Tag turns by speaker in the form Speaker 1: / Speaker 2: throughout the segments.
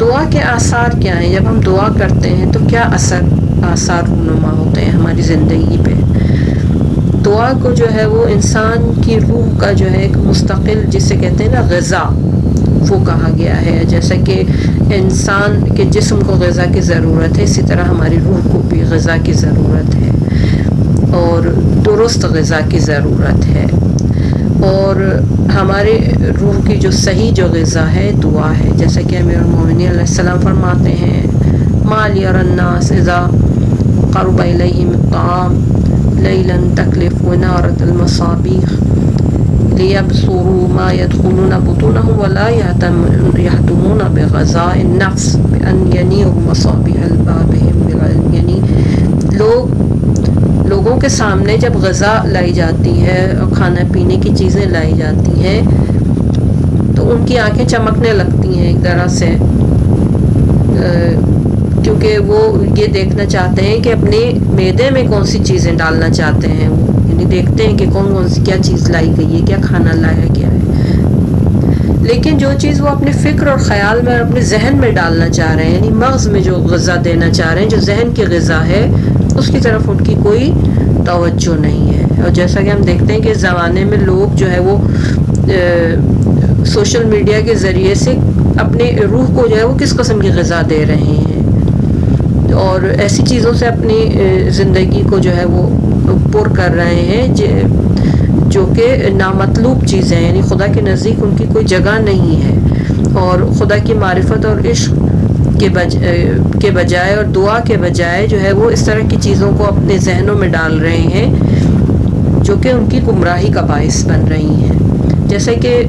Speaker 1: دعا کے آثار کیا ہیں؟ جب ہم دعا کرتے ہیں تو کیا آثار رونما ہوتے ہیں ہماری زندگی پہ؟ دعا کو جو ہے وہ انسان کی روح کا جو ہے ایک مستقل، جسے کہتے ہیں نا غذا، وہ کہا گیا ہے. جیسا کہ انسان کے جسم کو غذا کی ضرورت ہے، اسی طرح ہماری روح کو بھی غذا کی ضرورت ہے، اور درست غذا کی ضرورت ہے. اور ہمارے روح کی جو صحیح جو غذا ہے دعا ہے. جیسا کہ امیر المومنین علیہ السلام فرماتے ہیں ما لی اری الناس اذا قرب الیہم الطعام لیلا تکلف ونارت المصابیح لیبصروا ما يدخلون بطونهم ولا يهتمون بغذاء النفس بأن ينيروا مصابيح بابهم بالعلم. یعنی لوگوں کے سامنے جب غذا لائی جاتی ہے اور کھانا پینے کی چیزیں لائی جاتی ہیں تو ان کی آنکھیں چمکنے لگتی ہیں ایک طرح سے، کیونکہ وہ یہ دیکھنا چاہتے ہیں کہ اپنے معدے میں کون سی چیزیں ڈالنا چاہتے ہیں. وہ یعنی دیکھتے ہیں کہ کون سی کیا چیز لائی گئی ہے، کیا کھانا لایا گیا ہے. لیکن جو چیز وہ اپنے فکر اور خیال میں اور اپنے ذہن میں ڈالنا چاہ رہے ہیں، یعنی مغز میں جو غذا دینا چاہ رہے ہیں، جو ذہن کی غذا ہے، اس کی طرف ان کی کوئی توجہ نہیں ہے. اور جیسا کہ ہم دیکھتے ہیں کہ اس زمانے میں لوگ جو ہے وہ سوشل میڈیا کے ذریعے سے اپنے روح کو جو ہے وہ کس قسم کی غذا دے رہے ہیں، اور ایسی چیزوں سے اپنی زندگی کو جو ہے وہ پر کر رہے ہیں جو کہ نامطلوب چیزیں، یعنی خدا کے نزدیک ان کی کوئی جگہ نہیں ہے. اور خدا کی معرفت اور عشق کے بجائے اور دعا کے بجائے جو ہے وہ اس طرح کی چیزوں کو اپنے ذہنوں میں ڈال رہے ہیں جو کہ ان کی گمراہی کا باعث بن رہی ہیں. جیسے کہ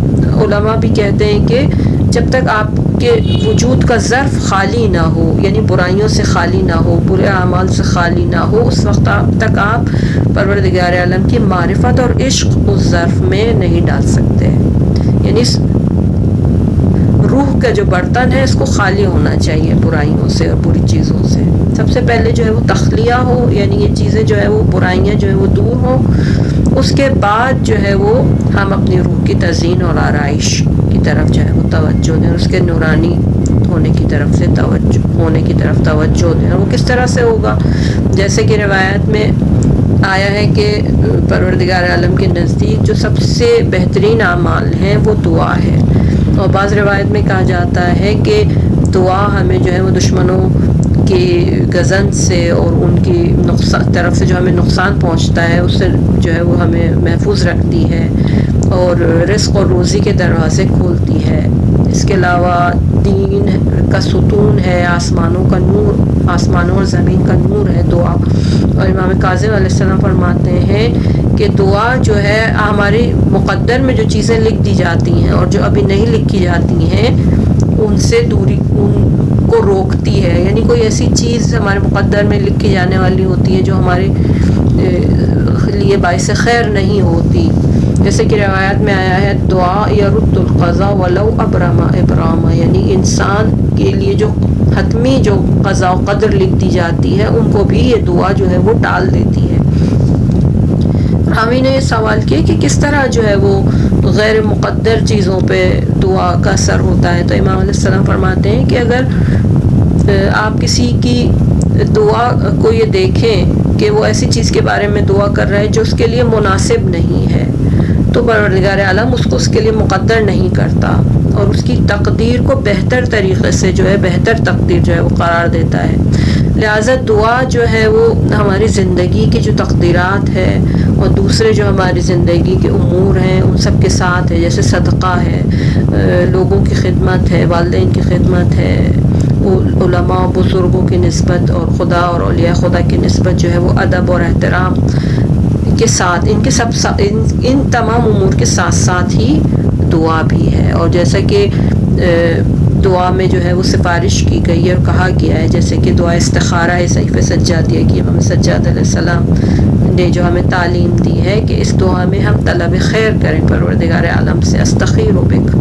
Speaker 1: علماء بھی کہتے ہیں کہ جب تک آپ کے وجود کا ظرف خالی نہ ہو، یعنی برائیوں سے خالی نہ ہو، برے اعمال سے خالی نہ ہو، اس وقت تک آپ پروردگار عالم کی معرفت اور عشق اس ظرف میں نہیں ڈال سکتے. یعنی روح کا جو برتن ہے اس کو خالی ہونا چاہیے برائیوں سے اور بری چیزوں سے. سب سے پہلے جو ہے وہ تخلیہ ہو، یعنی یہ چیزیں جو ہے وہ برائیاں جو ہے وہ دور ہوں. اس کے بعد جو ہے وہ ہم اپنی روح کی تزئین اور آرائش کی طرف جو ہے وہ توجہ دیں، اس کے نورانی ہونے کی طرف توجہ دیں. وہ کس طرح سے ہوگا؟ جیسے کہ روایت میں آیا ہے کہ پروردگار عالم کے نزدیک جو سب سے بہترین اعمال ہیں وہ دعا ہے. اور بعض روایت میں کہا جاتا ہے کہ دعا ہمیں جو ہے وہ دشمنوں کی گزن سے اور ان کی طرف سے جو ہمیں نقصان پہنچتا ہے اس سے جو ہے وہ ہمیں محفوظ رکھتی ہے اور رزق اور روزی کے دروازے کھولتی ہے. اس کے علاوہ دین کا ستون ہے، آسمانوں کا نور، آسمانوں اور زمین کا نور ہے دعا. اور امام کاظم علیہ السلام فرماتے ہیں کہ دعا جو ہے ہمارے مقدر میں جو چیزیں لکھ دی جاتی ہیں اور جو ابھی نہیں لکھی جاتی ہیں ان سے دوری ان کو روکتی ہے. یعنی کوئی ایسی چیز ہمارے مقدر میں لکھی جانے والی ہوتی ہے جو ہمارے لیے باعث خیر نہیں ہوتی. جیسے کہ روایت میں آیا ہے دعا یرد القضاء ولو ابرام، یعنی انسان کے لیے جو حتمی جو قضاء و قدر لکھ دی جاتی ہے ان کو بھی یہ دعا جو ہے وہ ٹال دیتی ہے. حامی نے یہ سوال کیا کہ کس طرح جو ہے وہ غیر مقدر چیزوں پہ دعا کا اثر ہوتا ہے. تو امام علیہ السلام فرماتے ہیں کہ اگر آپ کسی کی دعا کو یہ دیکھیں کہ وہ ایسی چیز کے بارے میں دعا کر رہا ہے جو اس کے لیے مناسب نہیں ہے تو پروردگار عالم اس کو اس کے لیے مقدر نہیں کرتا اور اس کی تقدیر کو بہتر طریقے سے جو ہے بہتر تقدیر جو ہے وہ قرار دیتا ہے. لہٰذا دعا جو ہے وہ ہماری زندگی کی جو تقدیرات ہے اور دوسرے جو ہماری زندگی کے امور ہیں ان سب کے ساتھ ہے. جیسے صدقہ ہے، لوگوں کی خدمت ہے، والدین کی خدمت ہے، علماء بزرگوں کی نسبت اور خدا اور اولیاء خدا کی نسبت جو ہے وہ ادب اور احترام کے ساتھ ان تمام امور کے ساتھ ساتھ ہی دعا بھی ہے. اور جیسا کہ دعا میں جو ہے وہ سفارش کی گئی ہے اور کہا گیا ہے، جیسے کہ دعا استخارہ ہے صحیفہ سجادیہ کی امام سجاد علیہ السلام نے جو ہمیں تعلیم دی ہے کہ اس دعا میں ہم طلب خیر کریں پروردگار عالم سے. استخیر بک،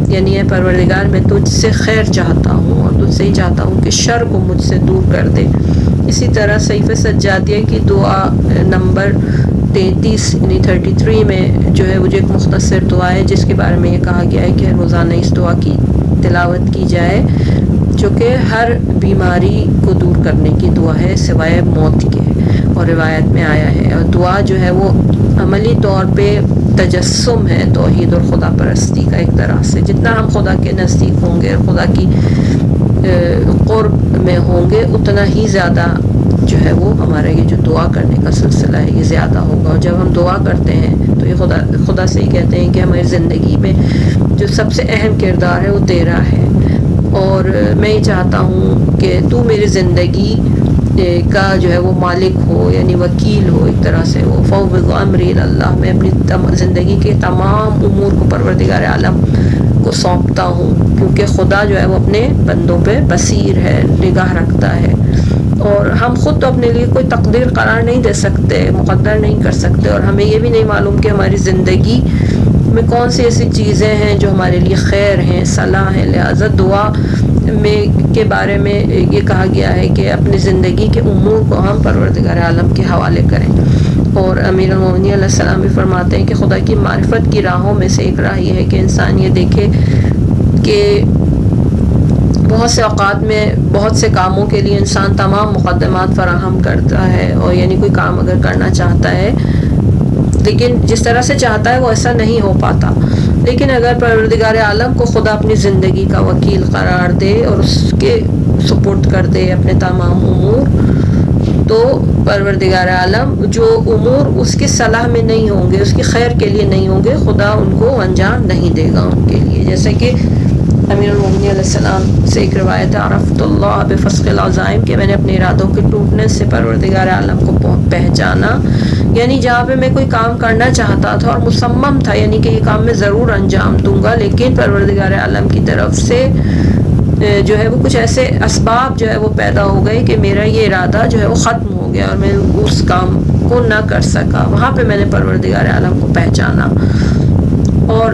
Speaker 1: یعنی پروردگار میں تجھ سے خیر چاہتا ہوں اور تجھ سے ہی چاہتا ہوں کہ شر کو مجھ سے دور کر دے. اسی طرح صحیفہ سجادیہ کی دعا نمبر 33 یعنی 33 میں جو ہے وہ جو ایک مختصر دعا ہے جس کے بارے میں یہ کہا گیا ہے کہ روزانہ اس دعا کی تلاوت کی جائے. جو کہ ہر بیماری کو دور کرنے کی دعا ہے سوائے موت کے، اور روایت میں آیا ہے. اور دعا جو ہے وہ عملی طور پہ تجسم ہے توحید اور خدا پرستی کا. ایک طرح سے جتنا ہم خدا کے نزدیک ہوں گے، خدا کی قرب میں ہوں گے، اتنا ہی زیادہ جو ہے وہ ہمارا یہ جو دعا کرنے کا سلسلہ ہے یہ زیادہ ہوگا. اور جب ہم دعا کرتے ہیں تو یہ خدا سے ہی کہتے ہیں کہ ہماری زندگی میں جو سب سے اہم کردار ہے وہ تیرا ہے، اور میں یہ چاہتا ہوں کہ تو میری زندگی کا جو ہے وہ مالک ہو، یعنی وکیل ہو ایک طرح سے. وہ فوض امری اللہ، میں اپنی زندگی کے تمام امور کو پروردگار عالم کو سونپتا ہوں، کیونکہ خدا جو ہے وہ اپنے بندوں پہ بصیر ہے، نگاہ رکھتا ہے. اور ہم خود تو اپنے لیے کوئی تقدیر قرار نہیں دے سکتے، مقدر نہیں کر سکتے، اور ہمیں یہ بھی نہیں معلوم کہ ہماری زندگی میں کون سی ایسی چیزیں ہیں جو ہمارے لیے خیر ہیں، صلاح ہیں. لہٰذا دعا کے بارے میں یہ کہا گیا ہے کہ اپنی زندگی کے امور کو ہم پروردگار عالم کے حوالے کریں. اور امیر المومنین علیہ السلام بھی فرماتے ہیں کہ خدا کی معرفت کی راہوں میں سے ایک راہ یہ ہے کہ انسان یہ دیکھے کہ بہت سے اوقات میں بہت سے کاموں کے لیے انسان تمام مقدمات فراہم کرتا ہے، اور یعنی کوئی کام اگر کرنا چاہتا ہے لیکن جس طرح سے چاہتا ہے وہ ایسا نہیں ہو پاتا. لیکن اگر پروردگار عالم کو خدا اپنی زندگی کا وکیل قرار دے اور اس کے سپورٹ کر دے اپنے تمام امور، تو پروردگار عالم جو امور اس کی صلاح میں نہیں ہوں گے، اس کی خیر کے لیے نہیں ہوں گے، خدا ان کو انجام نہیں دے گا ان کے لیے. جیسے کہ امیر المومنین علیہ السلام سے ایک روایت ہے، عرفت اللہ بفسق العزائم، کہ میں نے اپنے ارادوں کے ٹوٹنے سے پروردگار عالم کو پہچانا. یعنی جہاں پہ میں کوئی کام کرنا چاہتا تھا اور مصمم تھا، یعنی کہ یہ کام میں ضرور انجام دوں گا، لیکن پروردگار عالم کی طرف سے جو ہے وہ کچھ ایسے اسباب جو ہے وہ پیدا ہو گئے کہ میرا یہ ارادہ جو ہے وہ ختم ہو گیا اور میں اس کام کو نہ کر سکا. وہاں پہ میں نے پروردگار عالم کو پہچانا، اور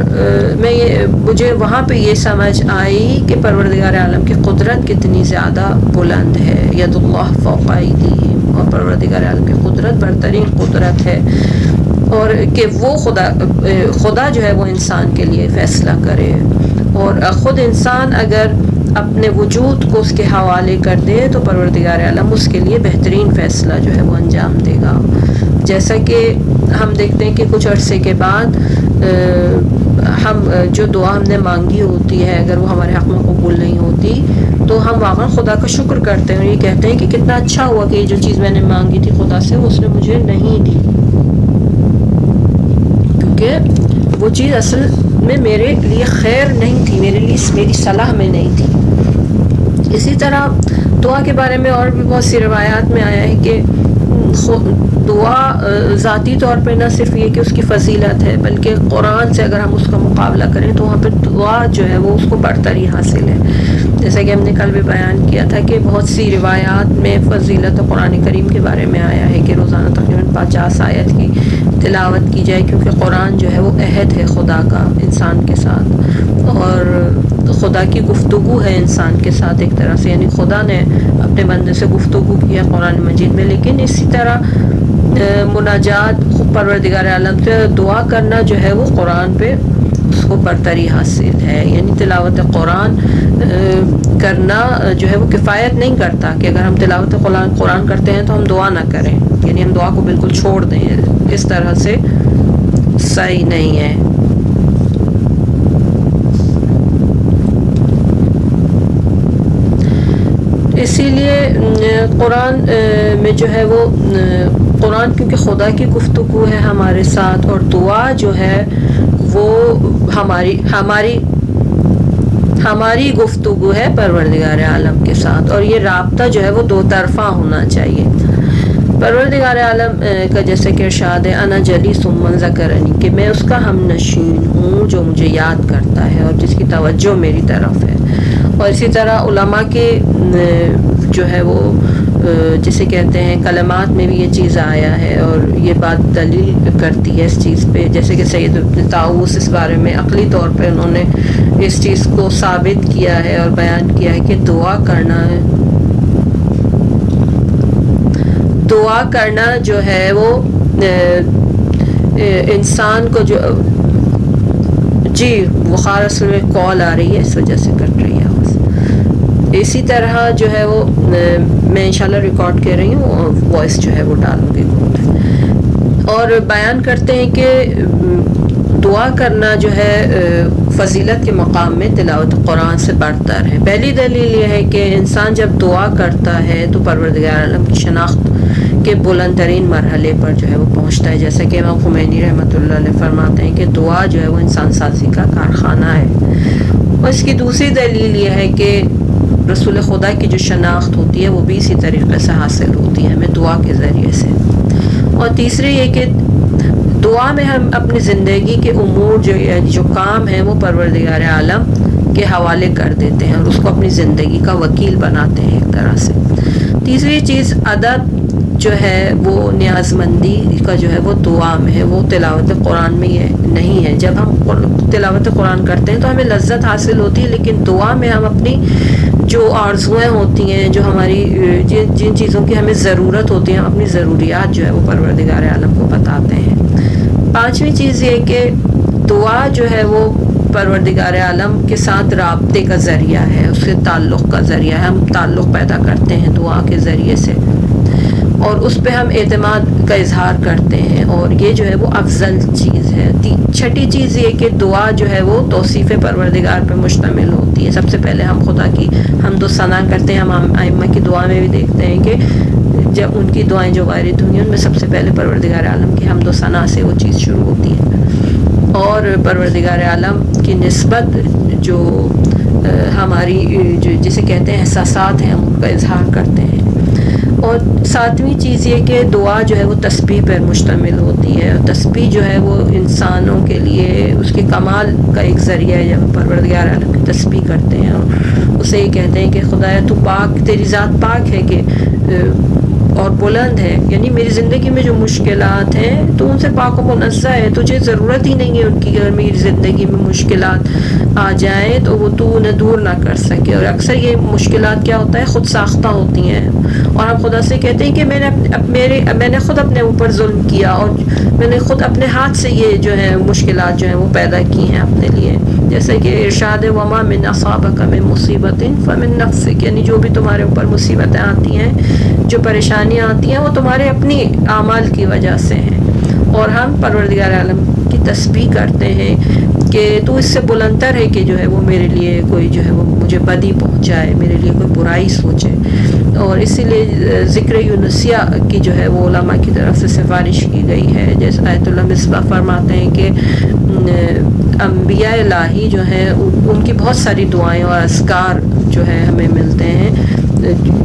Speaker 1: مجھے وہاں پہ یہ سمجھ آئی کہ پروردگار عالم کی قدرت کتنی زیادہ بلند ہے. ید اللہ فوق ایدیہم، اور پروردگار عالم کی قدرت برترین قدرت ہے، اور کہ وہ خدا جو ہے وہ انسان کے لیے فیصلہ کرے. اور خود انسان اگر اپنے وجود کو اس کے حوالے کر دے تو پروردگار عالم اس کے لیے بہترین فیصلہ جو ہے وہ انجام دے گا. جیسا کہ ہم دیکھتے ہیں کہ کچھ عرصے کے بعد ہم جو دعا ہم نے مانگی ہوتی ہے اگر وہ ہمارے حق میں قبول نہیں ہوتی تو ہم واقعا خدا کا شکر کرتے ہیں اور یہ کہتے ہیں کہ کتنا اچھا ہوا کہ یہ جو چیز میں نے مانگی تھی خدا سے اس نے مجھے نہیں دی، کیونکہ وہ چیز اصل میں میرے لیے خیر نہیں تھی، میری صلاح میں نہیں تھی. اسی طرح دعا کے بارے میں اور بھی بہت سی روایات میں آیا ہے کہ دعا ذاتی طور پہ نہ صرف یہ کہ اس کی فضیلت ہے بلکہ قرآن سے اگر ہم اس کا مقابلہ کریں تو وہاں پہ دعا جو ہے وہ اس کو برتری حاصل ہے. جیسا کہ ہم نے کل بھی بیان کیا تھا کہ بہت سی روایات میں فضیلت قرآن کریم کے بارے میں آیا ہے کہ روزانہ تقریباً 50 آیت کی تلاوت کی جائے، کیونکہ قرآن جو ہے وہ عہد ہے خدا کا انسان کے ساتھ اور خدا کی گفتگو ہے انسان کے ساتھ ایک طرح سے، یعنی خدا نے اپنے بندے سے گفتگو کیا قرآن مجید میں. لیکن اسی طرح مناجات پروردگار عالم سے دعا کرنا جو ہے وہ قرآن پہ اس کو برتری حاصل ہے. یعنی تلاوت قرآن کرنا جو ہے وہ کفایت نہیں کرتا کہ اگر ہم تلاوت قرآن کرتے ہیں تو ہم دعا نہ کریں، یعنی ہم دعا کو بالکل چھوڑ دیں، اس طرح سے صحیح نہیں ہے. اسی لیے قرآن میں جو ہے وہ قرآن کیونکہ خدا کی گفتگو ہے ہمارے ساتھ، اور دعا جو ہے وہ ہماری گفتگو ہے پروردگار عالم کے ساتھ، اور یہ رابطہ جو ہے وہ دو طرفہ ہونا چاہیے. پروردگار عالم کا جیسے کہ ارشاد ہے انا جلیس من ذکرنی، کہ میں اس کا ہم نشین ہوں جو مجھے یاد کرتا ہے اور جس کی توجہ میری طرف ہے. اور اسی طرح علماء کے جو ہے وہ جسے کہتے ہیں کلمات میں بھی یہ چیز آیا ہے اور یہ بات دلیل کرتی ہے اس چیز پہ، جیسے کہ سید ابن طاووس اس بارے میں عقلی طور پہ انہوں نے اس چیز کو ثابت کیا ہے اور بیان کیا ہے کہ دعا کرنا جو ہے وہ انسان کو جو جی بخار اصل میں کال آ رہی ہے اس وجہ سے کٹ رہی ہے آواز. اسی طرح جو ہے وہ میں انشاءاللہ ریکارڈ کر رہی ہوں اور وائس جو ہے وہ ڈالوں گی اور بیان کرتے ہیں کہ دعا کرنا جو ہے فضیلت کے مقام میں تلاوت قرآن سے برتر ہے۔ پہلی دلیل یہ ہے کہ انسان جب دعا کرتا ہے تو پروردگار عالم کی شناخت کے بلند ترین مرحلے پر جو ہے وہ پہنچتا ہے، جیسا کہ امام خمینی رحمۃ اللہ علیہ فرماتے ہیں کہ دعا جو ہے وہ انسان سازی کا کارخانہ ہے۔ اور اس کی دوسری دلیل یہ ہے کہ رسول خدا کی جو شناخت ہوتی ہے وہ بھی اسی طریقے سے حاصل ہوتی ہے ہمیں دعا کے ذریعے سے۔ اور تیسری یہ کہ دعا میں ہم اپنی زندگی کے امور جو کام ہیں وہ پروردگار عالم کے حوالے کر دیتے ہیں اور اس کو اپنی زندگی کا وکیل بناتے ہیں ایک طرح سے۔ تیسری چیز ادب جو ہے وہ نیاز مندی کا جو ہے وہ دعا میں ہے، وہ تلاوت قرآن میں یہ نہیں ہے۔ جب ہم تلاوت قرآن کرتے ہیں تو ہمیں لذت حاصل ہوتی ہے، لیکن دعا میں ہم اپنی جو آرزویں ہوتی ہیں، جو ہماری جن چیزوں کی ہمیں ضرورت ہوتی ہے، ہم اپنی ضروریات جو ہے وہ پروردگار عالم کو بتاتے ہیں۔ پانچویں چیز یہ کہ دعا جو ہے وہ پروردگار عالم کے ساتھ رابطے کا ذریعہ ہے، اس کے تعلق کا ذریعہ ہے، ہم تعلق پیدا کرتے ہیں دعا کے ذریعے سے اور اس پہ ہم اعتماد کا اظہار کرتے ہیں، اور یہ جو ہے وہ افضل چیز ہے۔ چھٹی چیز یہ کہ دعا جو ہے وہ توصیف پروردگار پہ مشتمل ہوتی ہے۔ سب سے پہلے ہم خدا کی حمد و ثنا کرتے ہیں۔ ہم ائمہ کی دعا میں بھی دیکھتے ہیں کہ جب ان کی دعائیں جو وارد ہوئی ہیں ان میں سب سے پہلے پروردگار عالم کی حمد و ثنا سے وہ چیز شروع ہوتی ہے، اور پروردگار عالم کی نسبت جو ہماری جسے کہتے ہیں احساسات ہیں، ہم ان کا اظہار کرتے ہیں۔ اور ساتویں چیز یہ کہ دعا جو ہے وہ تسبیح پر مشتمل ہوتی ہے، اور تسبیح جو ہے وہ انسانوں کے لیے اس کے کمال کا ایک ذریعہ ہے۔ جب پروردگار عالم کی تسبیح کرتے ہیں اور اسے یہ کہتے ہیں کہ خدایا تو پاک، تیری ذات پاک ہے کہ اور بلند ہے، یعنی میری زندگی میں جو مشکلات ہیں تو ان سے پاک و منزہ ہے، تجھے ضرورت ہی نہیں ہے ان کی، اگر میری زندگی میں مشکلات آ جائیں تو وہ تو انہیں دور نہ کر سکے۔ اور اکثر یہ مشکلات کیا ہوتا ہے، خود ساختہ ہوتی ہیں، اور ہم خدا سے کہتے ہیں کہ میں نے خود اپنے اوپر ظلم کیا اور میں نے خود اپنے ہاتھ سے یہ جو ہے مشکلات جو ہیں وہ پیدا کی ہیں اپنے لیے، جیسے کہ ارشاد وما من اصابک من مصیبت فمن نفسک، یعنی جو بھی تمہارے اوپر مصیبتیں آتی ہیں، جو پریشانیاں آتی ہیں، وہ تمہارے اپنی اعمال کی وجہ سے ہیں۔ اور ہم پروردگار عالم کی تسبیح کرتے ہیں کہ تو اس سے بلندتر ہے کہ جو ہے وہ میرے لیے کوئی جو ہے وہ مجھے بدی پہنچائے، میرے لیے کوئی برائی سوچے۔ اور اسی لیے ذکر یونسیہ کی جو ہے وہ علماء کی طرف سے سفارش کی گئی ہے، جیسے آیت اللہ مصباح فرماتے ہیں کہ انبیاء الہی جو ہیں ان کی بہت ساری دعائیں اور اذکار جو ہے ہمیں ملتے ہیں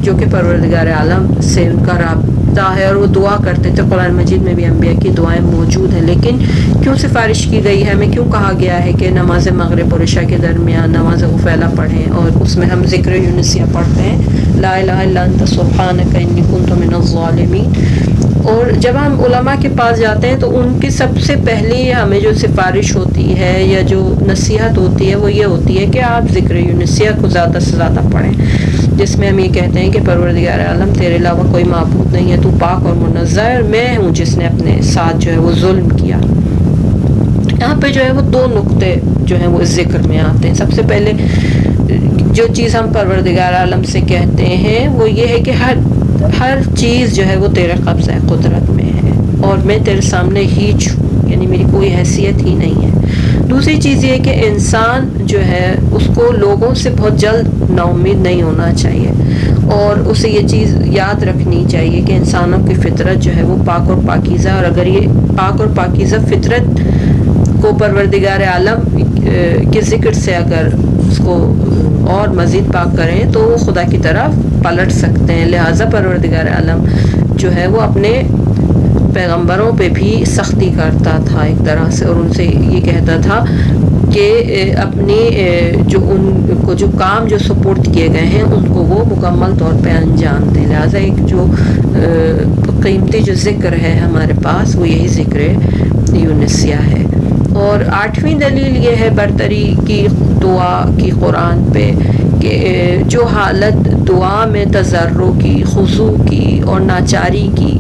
Speaker 1: جو کہ پروردگار عالم سے ان کا رابطہ ہے، اور وہ دعا کرتے تھے۔ قرآن مجید میں بھی انبیاء کی دعائیں موجود ہیں، لیکن کیوں سفارش کی گئی ہے، ہمیں کیوں کہا گیا ہے کہ نماز مغرب اور عشاء کے درمیان نماز غفیلہ پڑھیں اور اس میں ہم ذکر یونسیہ پڑھتے ہیں، لا الہ الا انت سبحانک انی کنت من الظالمین۔ اور جب ہم علماء کے پاس جاتے ہیں تو ان کی سب سے پہلی ہمیں جو سفارش ہوتی ہے یا جو نصیحت ہوتی ہے وہ یہ ہوتی ہے کہ آپ ذکر یونسیہ کو زیادہ سے زیادہ پڑھیں، جس میں ہم یہ کہتے ہیں کہ پروردگار عالم تیرے علاوہ کوئی معبود نہیں ہے، تو پاک اور منزہ ہے، اور میں ہوں جس نے اپنے ساتھ جو ہے وہ ظلم کیا۔ یہاں پہ جو ہے وہ دو نقطے جو ہیں وہ اس ذکر میں آتے ہیں۔ سب سے پہلے جو چیز ہم پروردگار عالم سے کہتے ہیں وہ یہ ہے کہ ہر چیز جو ہے وہ تیرے قبضہ قدرت میں ہے اور میں تیرے سامنے ہیچ ہوں، یعنی میری کوئی حیثیت ہی نہیں ہے۔ دوسری چیز یہ کہ انسان جو ہے اس کو لوگوں سے بہت جلد نا امید نہیں ہونا چاہیے، اور اسے یہ چیز یاد رکھنی چاہیے کہ انسانوں کی فطرت جو ہے وہ پاک اور پاکیزہ، اور اگر یہ پاک اور پاکیزہ فطرت کو پروردگار عالم کے ذکر سے اگر اس کو اور مزید پاک کریں تو وہ خدا کی طرف پلٹ سکتے ہیں۔ لہٰذا پروردگار عالم جو ہے وہ اپنے پیغمبروں پہ بھی سختی کرتا تھا ایک طرح سے، اور ان سے یہ کہتا تھا کہ اپنی ان کو جو کام جو سپورٹ کیے گئے ہیں ان کو وہ مکمل طور پہ انجام دیں۔ لہٰذا ایک جو قیمتی جو ذکر ہے ہمارے پاس وہ یہی ذکر یونسیہ ہے۔ اور آٹھویں دلیل یہ ہے برتری کی دعا کی قرآن پہ کہ جو حالت دعا میں تضرع کی، خضوع کی اور ناچاری کی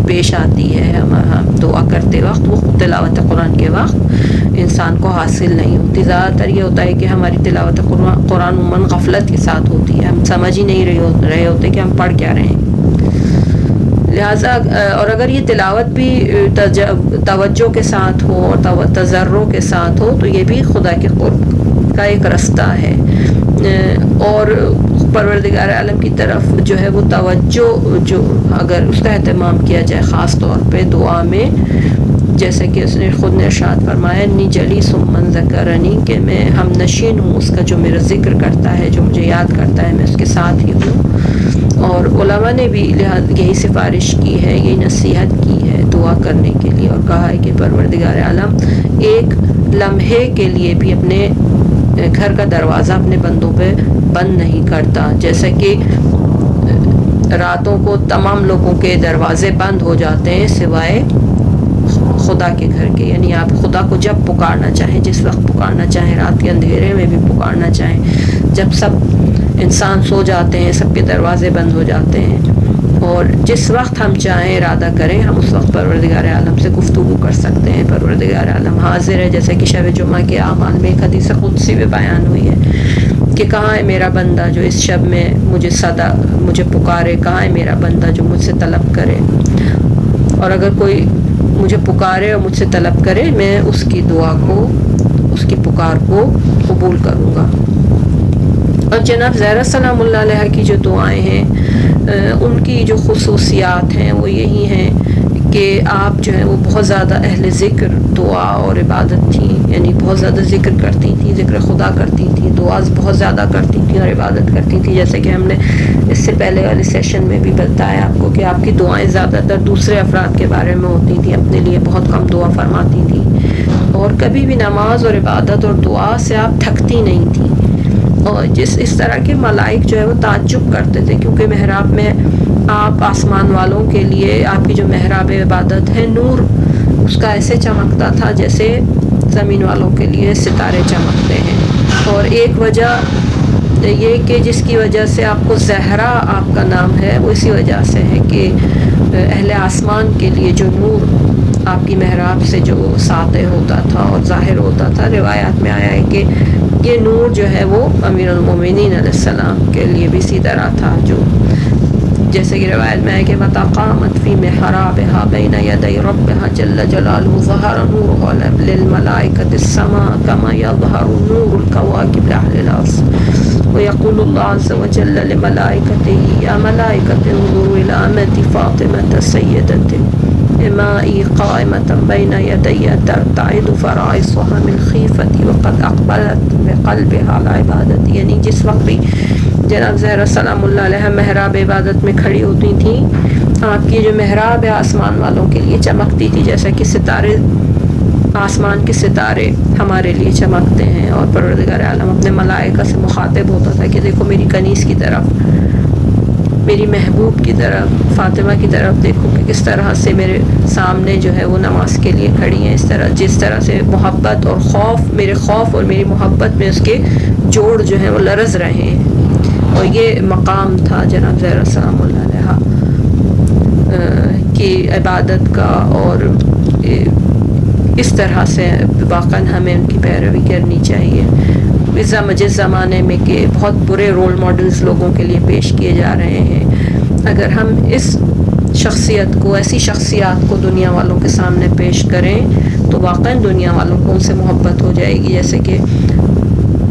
Speaker 1: پیش آتی ہے ہم دعا کرتے وقت، وہ تلاوت قرآن کے وقت انسان کو حاصل نہیں ہوتی۔ زیادہ تر یہ ہوتا ہے کہ ہماری تلاوت قرآن عموماً غفلت کے ساتھ ہوتی ہے، ہم سمجھ ہی نہیں رہے ہوتے کہ ہم پڑھ کیا رہے ہیں۔ لہٰذا اور اگر یہ تلاوت بھی توجہ کے ساتھ ہو اور تضرع کے ساتھ ہو تو یہ بھی خدا کے قرب کا ایک رستہ ہے، اور پروردگار عالم کی طرف جو ہے وہ توجہ جو اگر اس کا اہتمام کیا جائے خاص طور پہ دعا میں، جیسے کہ اس نے خود نے ارشاد فرمایا انی جلیس من ذکرنی، کہ میں ہم نشین ہوں اس کا جو میرا ذکر کرتا ہے، جو مجھے یاد کرتا ہے، میں اس کے ساتھ ہی ہوں۔ اور علماء نے بھی یہی سفارش کی ہے، یہی نصیحت کی ہے دعا کرنے کے لیے، اور کہا ہے کہ پروردگار عالم ایک لمحے کے لیے بھی اپنے گھر کا دروازہ اپنے بندوں پہ بند نہیں کرتا، جیسا کہ راتوں کو تمام لوگوں کے دروازے بند ہو جاتے ہیں سوائے خدا کے گھر کے، یعنی آپ خدا کو جب پکارنا چاہیں، جس وقت پکارنا چاہیں، رات کے اندھیرے میں بھی پکارنا چاہیں، جب سب انسان سو جاتے ہیں، سب کے دروازے بند ہو جاتے ہیں، اور جس وقت ہم چاہیں ارادہ کریں ہم اس وقت پروردگار عالم سے گفتگو کر سکتے ہیں۔ پروردگار عالم حاضر ہے، جیسے کہ شب جمعہ کے اعمال میں ایک حدیث قدسی میں بیان ہوئی ہے کہ کہاں ہے میرا بندہ جو اس شب میں مجھے پکارے، کہاں ہے میرا بندہ جو مجھ سے طلب کرے، اور اگر کوئی مجھے پکارے اور مجھ سے طلب کرے میں اس کی دعا کو، اس کی پکار کو قبول کروں گا۔ اور جناب زہرا سلام اللہ علیہ کی جو دعائیں ہیں ان کی جو خصوصیات ہیں وہ یہی ہیں کہ آپ جو ہیں وہ بہت زیادہ اہل ذکر، دعا اور عبادت تھیں، یعنی بہت زیادہ ذکر کرتی تھیں، ذکر خدا کرتی تھیں، دعا بہت زیادہ کرتی تھیں اور عبادت کرتی تھیں، جیسے کہ ہم نے اس سے پہلے والے سیشن میں بھی بتایا آپ کو کہ آپ کی دعائیں زیادہ تر دوسرے افراد کے بارے میں ہوتی تھیں، اپنے لیے بہت کم دعا فرماتی تھیں، اور کبھی بھی نماز اور عبادت اور دعا سے آپ تھکتی نہیں تھیں، اور اس طرح کے ملائک جو ہے وہ تعجب کرتے تھے، کیونکہ محراب میں آپ آسمان والوں کے لیے آپ کی جو محراب عبادت ہے نور اس کا ایسے چمکتا تھا جیسے زمین والوں کے لیے ستارے چمکتے ہیں۔ اور ایک وجہ یہ کہ جس کی وجہ سے آپ کو زہرا آپ کا نام ہے وہ اسی وجہ سے ہے کہ اہل آسمان کے لیے جو نور آپ کی محراب سے جو ساطع ہوتا تھا اور ظاہر ہوتا تھا، روایات میں آیا ہے کہ یہ نور جو ہے وہ امیر المومنین علیہ السلام کے لیے بھی اسی طرح تھا، جو جیسے کہ روایت میں ہے کہ وَتَقَامَتْ فِي مِحْرَابِهَا بَيْنَ يَدَيْ رَبِّهَا جَلَّ جَلَالُهُ ظَهَرَ نُورُهُ لِلْمَلَائِكَةِ السَّمَاءِ كَمَا يَظْهَرُ نُورُ الْكَوَاكِبِ لِأَهْلِ الْأَرْضِ وَيَقُولُ اللَّهُ عَزَّ وَجَلَّ لِمَلَائِكَتِهِ يَا مَلَائِكَةِ انظُرُوا إِلَىٰ أَمَتِي فَاطِمَةَ سَيِّدَةِ إِمَائِي قَائِمَةً بَيْنَ يَدَيَّ تَرْتَعِدُ فَرَائِصُهَا مِنْ خِيفَتِي وَقَدْ أَقْبَلَتْ بِقَلْبِهَا عَلَىٰ عِبَادَتِي، یعنی جس وقت بھی جناب زہرا سلام اللہ علیہ محراب عبادت میں کھڑی ہوتی تھیں، آپ کی جو محراب ہے آسمان والوں کے لیے چمکتی تھی، جیسا کہ ستارے، آسمان کے ستارے ہمارے لیے چمکتے ہیں، اور پروردگار عالم اپنے ملائکہ سے مخاطب ہوتا تھا کہ دیکھو میری کنیز کی طرف، میری محبوب کی طرف، فاطمہ کی طرف دیکھو کہ کس طرح سے میرے سامنے جو ہے وہ نماز کے لیے کھڑی ہیں، جس طرح سے محبت اور خوف، میرے خوف اور میری محبت میں اس کے جوڑ جو ہیں وہ لرز رہے ہیں۔ اور یہ مقام تھا جناب زہرا سلام اللہ علیہ کی عبادت کا، اور اس طرح سے واقعاً ہمیں ان کی پیروی کرنی چاہیے۔ جس زمانے میں کہ بہت برے رول ماڈلز لوگوں کے لیے پیش کیے جا رہے ہیں، اگر ہم اس شخصیت کو، ایسی شخصیات کو دنیا والوں کے سامنے پیش کریں تو واقعاً دنیا والوں کو ان سے محبت ہو جائے گی، جیسے کہ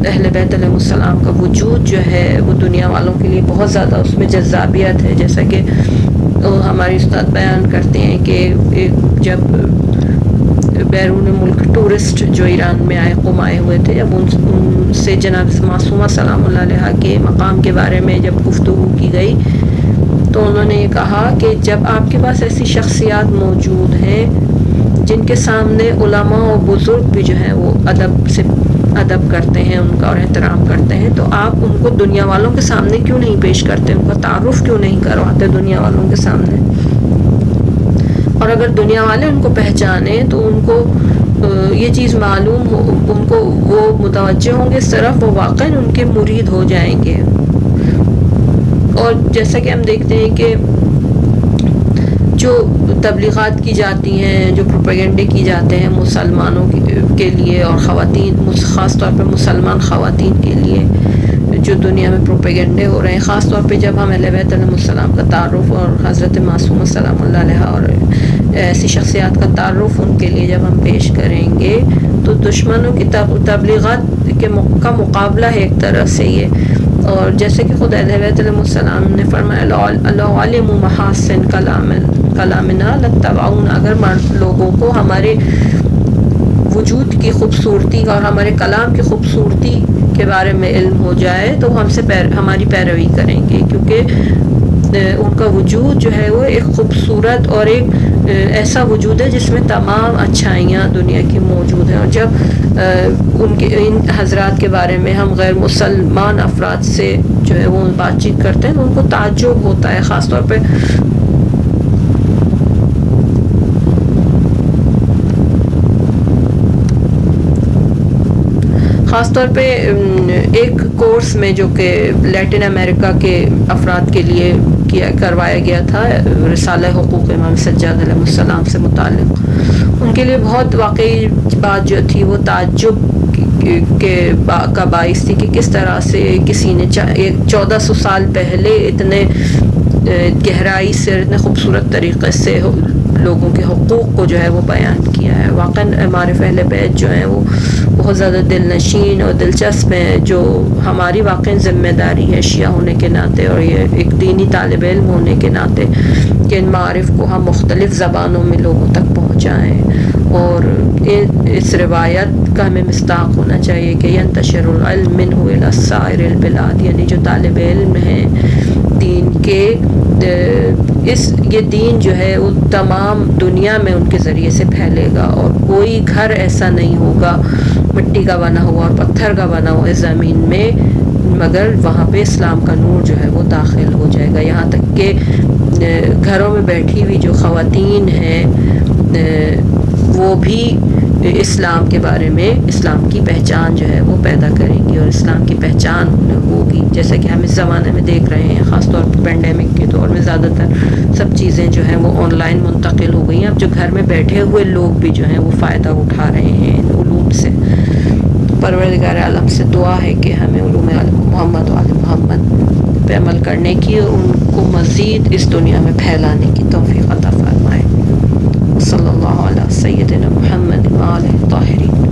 Speaker 1: اہل بیت علیہ السلام کا وجود جو ہے وہ دنیا والوں کے لیے بہت زیادہ اس میں جذابیت ہے، جیسا کہ ہماری استاد بیان کرتے ہیں کہ جب بیرون ملک ٹورسٹ جو ایران میں قم آئے ہوئے تھے، جب ان سے جناب معصومہ سلام اللہ علیہ کے مقام کے بارے میں جب گفتگو کی گئی تو انہوں نے یہ کہا کہ جب آپ کے پاس ایسی شخصیات موجود ہیں جن کے سامنے علماء و بزرگ بھی جو ہیں وہ ادب کرتے ہیں ان کا اور احترام کرتے ہیں، تو آپ ان کو دنیا والوں کے سامنے کیوں نہیں پیش کرتے، ان کا تعارف کیوں نہیں کرواتے دنیا والوں کے سامنے؟ اور اگر دنیا والے ان کو پہچانیں تو ان کو یہ چیز معلوم ہو، ان کو وہ متوجہ ہوں گے اس طرف، وہ واقعاً ان کے مرید ہو جائیں گے۔ اور جیسا کہ ہم دیکھتے ہیں کہ جو تبلیغات کی جاتی ہیں، جو پروپیگنڈے کی جاتے ہیں مسلمانوں کے لیے اور خواتین، خاص طور پہ مسلمان خواتین کے لیے جو دنیا میں پروپیگنڈے ہو رہے ہیں، خاص طور پہ جب ہم اہل بیت علیہ السلام کا تعارف اور حضرت معصومہ سلام اللہ علیہا اور ایسی شخصیات کا تعارف ان کے لیے جب ہم پیش کریں گے تو دشمنوں کی تبلیغات کا مقابلہ ہے ایک طرح سے یہ. اور جیسے کہ خود اہل بیت علیہ السلام نے فرمایا اللہ علم محاسن کلامنا لاتبعونا، اگر لوگوں کو ہمارے وجود کی خوبصورتی اور ہمارے کلام کی خوبصورتی کے بارے میں علم ہو جائے تو وہ ہم سے ہماری پیروی کریں گے، کیونکہ ان کا وجود جو ہے وہ ایک خوبصورت اور ایک ایسا وجود ہے جس میں تمام اچھائیاں دنیا کی موجود ہیں. اور جب ان حضرات کے بارے میں ہم غیر مسلمان افراد سے جو ہے وہ بات چیت کرتے ہیں تو ان کو تعجب ہوتا ہے، خاص طور پہ ایک کورس میں جو کہ لیٹن امریکہ کے افراد کے لیے کروایا گیا تھا، رسالہ حقوق امام سجاد علیہ السلام سے متعلق، ان کے لیے بہت واقعی بات جو تھی وہ تعجب کا باعث تھی کہ کس طرح سے کسی نے 1400 سال پہلے اتنے گہرائی سے اتنے خوبصورت طریقے سے لوگوں کے حقوق کو جو ہے وہ بیان کیا ہے. واقعاً ہمارے اہل بیت جو ہیں وہ بہت زیادہ دل نشین اور دلچسپ ہیں، جو ہماری واقعی ذمہ داری ہے شیعہ ہونے کے ناطے اور یہ ایک دینی طالب علم ہونے کے ناطے کہ ان معارف کو ہم مختلف زبانوں میں لوگوں تک پہنچائیں. اور اس روایت کا ہمیں مصداق ہونا چاہیے کہ ینتشر العلم منہ الی سائر البلاد، یعنی جو طالب علم ہیں دین کے، یہ دین جو ہے وہ تمام دنیا میں ان کے ذریعے سے پھیلے گا، اور کوئی گھر ایسا نہیں ہوگا مٹی کا بنا ہوا اور پتھر کا بنا ہوا اس زمین میں مگر وہاں پہ اسلام کا نور جو ہے وہ داخل ہو جائے گا. یہاں تک کہ گھروں میں بیٹھی ہوئی جو خواتین ہیں وہ بھی اسلام کے بارے میں اسلام کی پہچان جو ہے وہ پیدا کریں گی اور اسلام کی پہچان ہوگی. جیسا کہ ہم اس زمانے میں دیکھ رہے ہیں، خاص طور پر پینڈیمک کے دور میں زیادہ تر سب چیزیں جو ہیں وہ آن لائن منتقل ہو گئی ہیں. اب جو گھر میں بیٹھے ہوئے لوگ بھی جو ہیں وہ فائدہ اٹھا رہے ہیں ان علوم سے. پروردگار عالم سے دعا ہے کہ ہمیں علوم محمد و آل محمد پہ عمل کرنے کی اور ان کو مزید اس دنیا میں پھیلانے کی توفیق عطا فرمائے. صلی اللہ علیہ سیدنا محمد و آلہ طاہرین.